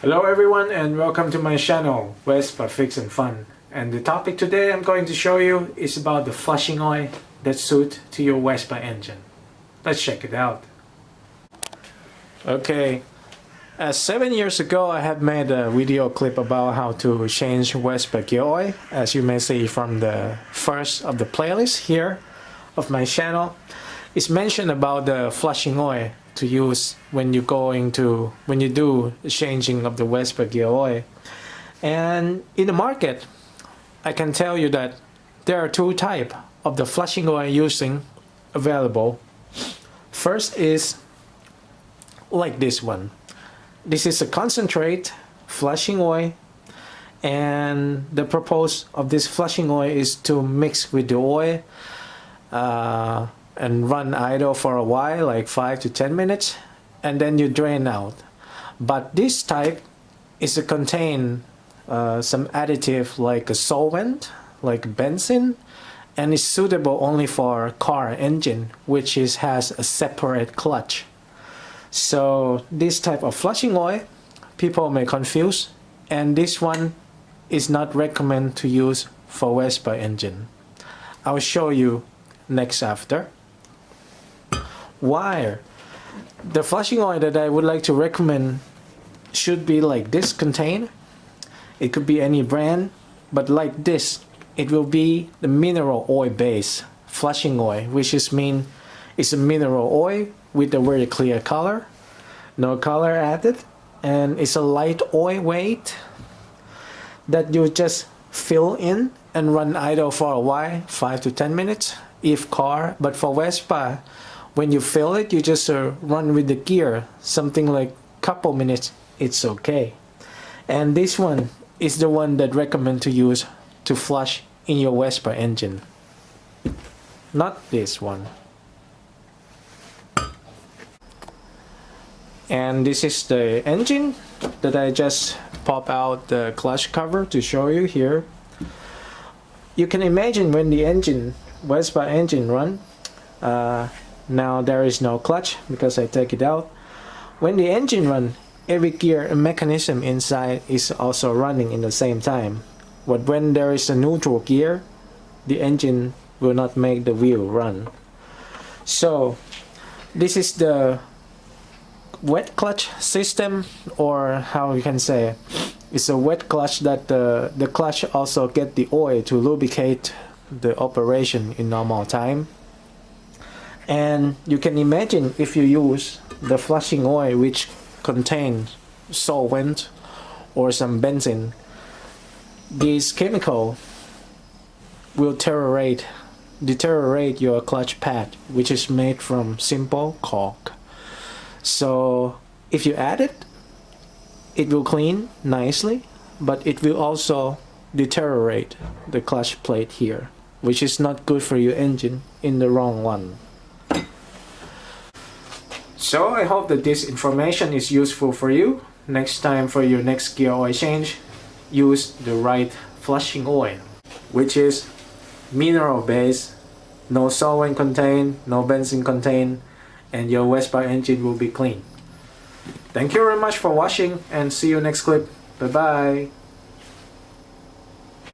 Hello everyone and welcome to my channel Vespa Fix and Fun, and the topic today I'm going to show you is about the flushing oil that suits to your Vespa engine. Let's check it out. Okay, 7 years ago I have made a video clip about how to change Vespa gear oil, as you may see from the first of the playlist here of my channel. It's mentioned about the flushing oil to use when you do the changing of the Vespa gear oil. And in the market, I can tell you that there are two types of the flushing oil using available. First is like this one. This is a concentrate flushing oil, and the purpose of this flushing oil is to mix with the oil and run idle for a while, like 5 to 10 minutes, and then you drain out. But this type is to contain some additive like a solvent, like benzene, and is suitable only for car engine, which has a separate clutch. So this type of flushing oil people may confuse, and this one is not recommended to use for Vespa engine. I'll show you next after. Why? The flushing oil that I would like to recommend should be like this container. It could be any brand, but like this, it will be the mineral oil base flushing oil, which mean it's a mineral oil with a very clear color, no color added, and it's a light oil weight that you just fill in and run idle for a while, 5 to 10 minutes if car. But for Vespa, when you fill it, you just run with the gear, something like couple minutes, it's okay. And this one is the one that recommend to use to flush in your Vespa engine, not this one. And this is the engine that I just pop out the clutch cover to show you here. You can imagine when the Vespa engine run, now there is no clutch because I take it out. When the engine run, every gear and mechanism inside is also running in the same time. But when there is a neutral gear, the engine will not make the wheel run. So this is the wet clutch system, or how you can say, it's a wet clutch that the clutch also get the oil to lubricate the operation in normal time. And you can imagine if you use the flushing oil which contains solvent or some benzene, this chemical will deteriorate your clutch pad, which is made from simple cork. So if you add it, it will clean nicely, but it will also deteriorate the clutch plate here, which is not good for your engine in the long run. So I hope that this information is useful for you. Next time for your next gear oil change, use the right flushing oil, which is mineral base, no solvent contained, no benzene contained, and your Vespa engine will be clean. Thank you very much for watching, and see you next clip. Bye bye.